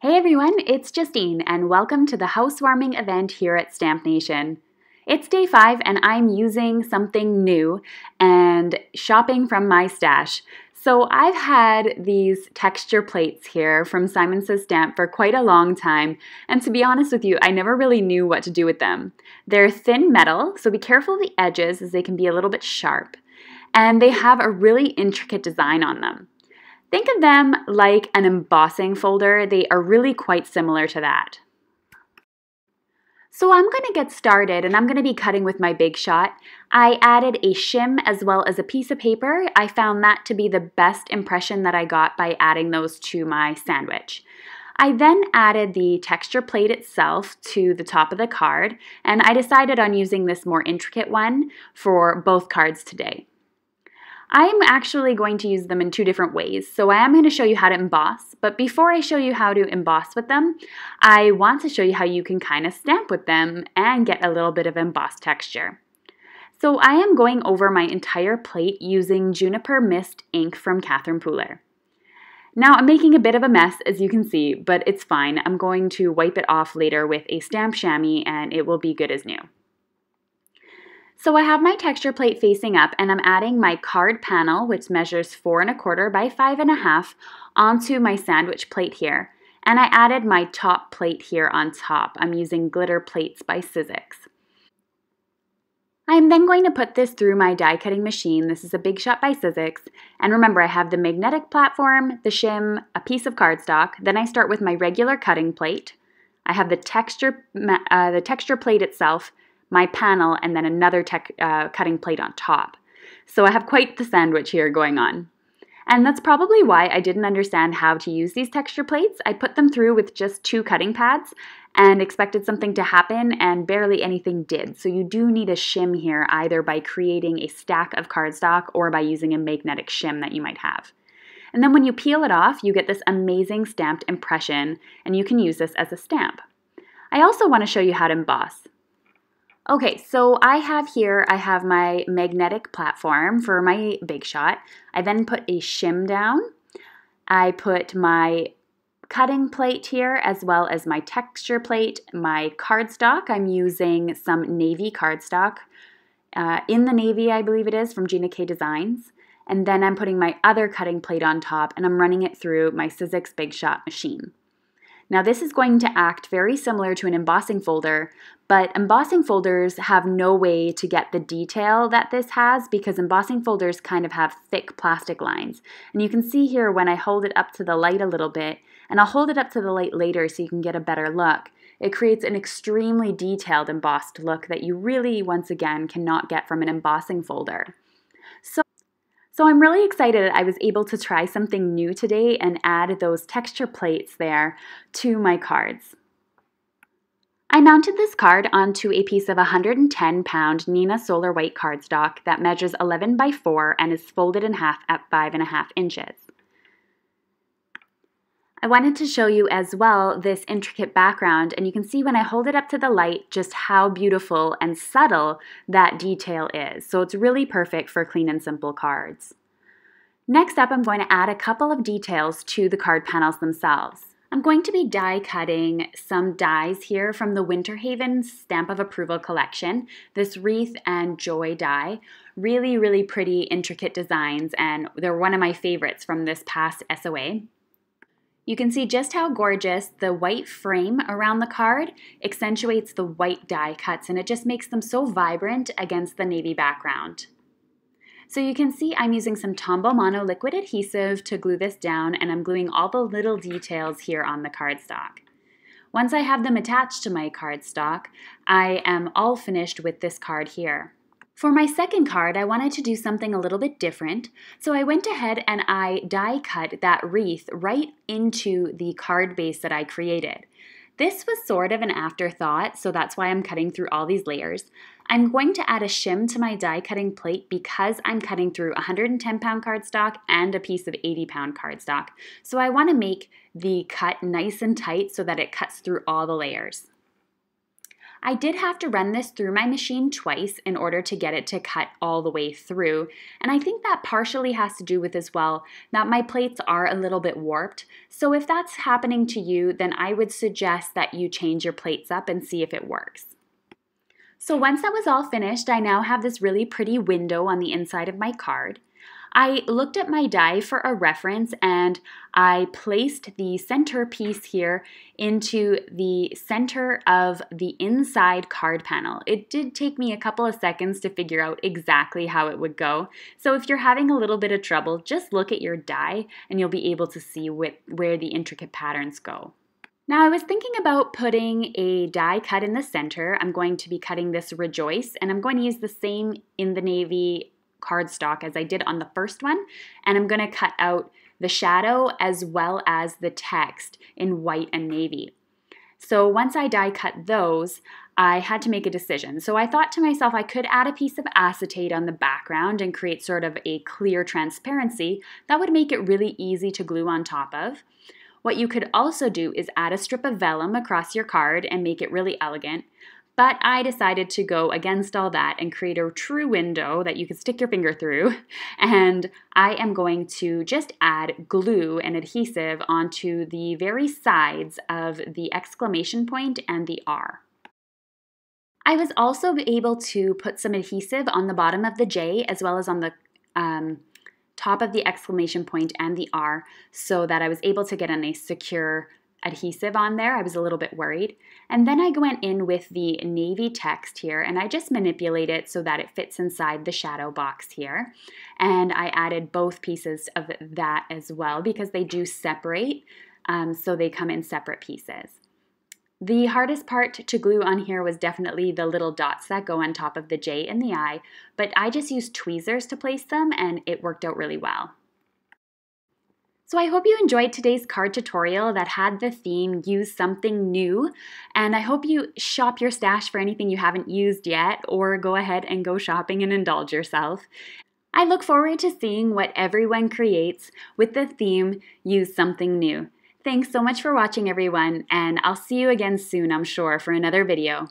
Hey everyone, it's Justine and welcome to the housewarming event here at Stamp Nation. It's day 5 and I'm using something new and shopping from my stash. So I've had these texture plates here from Simon Says Stamp for quite a long time, and to be honest with you, I never really knew what to do with them. They're thin metal, so be careful of the edges as they can be a little bit sharp, and they have a really intricate design on them. Think of them like an embossing folder. They are really quite similar to that. So I'm going to get started and I'm going to be cutting with my Big Shot. I added a shim as well as a piece of paper. I found that to be the best impression that I got by adding those to my sandwich. I then added the texture plate itself to the top of the card, and I decided on using this more intricate one for both cards today. I'm actually going to use them in 2 different ways, so I am going to show you how to emboss, but before I show you how to emboss with them, I want to show you how you can kind of stamp with them and get a little bit of embossed texture. So I am going over my entire plate using Juniper Mist ink from Catherine Pooler. Now I'm making a bit of a mess, as you can see, but it's fine. I'm going to wipe it off later with a stamp chamois and it will be good as new. So I have my texture plate facing up and I'm adding my card panel, which measures 4 1/4 by 5 1/2, onto my sandwich plate here. And I added my top plate here on top. I'm using glitter plates by Sizzix. I'm then going to put this through my die cutting machine. This is a Big Shot by Sizzix. And remember, I have the magnetic platform, the shim, a piece of cardstock. Then I start with my regular cutting plate. I have the texture plate itself, my panel, and then another cutting plate on top. So I have quite the sandwich here going on. And that's probably why I didn't understand how to use these texture plates. I put them through with just 2 cutting pads and expected something to happen, and barely anything did. So you do need a shim here, either by creating a stack of cardstock or by using a magnetic shim that you might have. And then when you peel it off, you get this amazing stamped impression, and you can use this as a stamp. I also want to show you how to emboss. Okay, so I have my magnetic platform for my Big Shot. I then put a shim down. I put my cutting plate here as well as my texture plate, my cardstock. I'm using some navy cardstock. In the navy, I believe it is, from Gina K Designs. And then I'm putting my other cutting plate on top and I'm running it through my Sizzix Big Shot machine. Now this is going to act very similar to an embossing folder, but embossing folders have no way to get the detail that this has because embossing folders kind of have thick plastic lines. And you can see here when I hold it up to the light a little bit, and I'll hold it up to the light later so you can get a better look, it creates an extremely detailed embossed look that you really, once again, cannot get from an embossing folder. So I'm really excited I was able to try something new today and add those texture plates there to my cards. I mounted this card onto a piece of 110-pound Neenah Solar White cardstock that measures 11 by 4 and is folded in half at 5 1/2 inches. I wanted to show you as well this intricate background, and you can see when I hold it up to the light just how beautiful and subtle that detail is. So it's really perfect for clean and simple cards. Next up, I'm going to add a couple of details to the card panels themselves. I'm going to be die cutting some dies here from the Winter Haven Stamp of Approval collection, this Wreath and Joy die. Really, really pretty, intricate designs, and they're one of my favorites from this past SOA. You can see just how gorgeous the white frame around the card accentuates the white die cuts, and it just makes them so vibrant against the navy background. So you can see I'm using some Tombow Mono liquid adhesive to glue this down, and I'm gluing all the little details here on the cardstock. Once I have them attached to my cardstock, I am all finished with this card here. For my second card, I wanted to do something a little bit different, so I went ahead and I die cut that wreath right into the card base that I created. This was sort of an afterthought, so that's why I'm cutting through all these layers. I'm going to add a shim to my die cutting plate because I'm cutting through 110-pound cardstock and a piece of 80-pound cardstock. So I want to make the cut nice and tight so that it cuts through all the layers. I did have to run this through my machine twice in order to get it to cut all the way through, and I think that partially has to do with as well that my plates are a little bit warped. So if that's happening to you, then I would suggest that you change your plates up and see if it works. So once that was all finished, I now have this really pretty window on the inside of my card. I looked at my die for a reference and I placed the center piece here into the center of the inside card panel. It did take me a couple of seconds to figure out exactly how it would go. So if you're having a little bit of trouble, just look at your die and you'll be able to see where the intricate patterns go. Now I was thinking about putting a die cut in the center. I'm going to be cutting this Rejoice, and I'm going to use the same in the navy cardstock as I did on the first one, and I'm going to cut out the shadow as well as the text in white and navy. So once I die cut those, I had to make a decision. So I thought to myself I could add a piece of acetate on the background and create sort of a clear transparency that would make it really easy to glue on top of. What you could also do is add a strip of vellum across your card and make it really elegant. But I decided to go against all that and create a true window that you could stick your finger through. And I am going to just add glue and adhesive onto the very sides of the exclamation point and the R. I was also able to put some adhesive on the bottom of the J as well as on the top of the exclamation point and the R so that I was able to get a nice secure adhesive on there. I was a little bit worried. And then I went in with the navy text here and I just manipulate it so that it fits inside the shadow box here. And I added both pieces of that as well because they do separate, so they come in separate pieces. The hardest part to glue on here was definitely the little dots that go on top of the J and the I, but I just used tweezers to place them and it worked out really well. So I hope you enjoyed today's card tutorial that had the theme Use Something New, and I hope you shop your stash for anything you haven't used yet or go ahead and go shopping and indulge yourself. I look forward to seeing what everyone creates with the theme Use Something New. Thanks so much for watching everyone, and I'll see you again soon, I'm sure, for another video.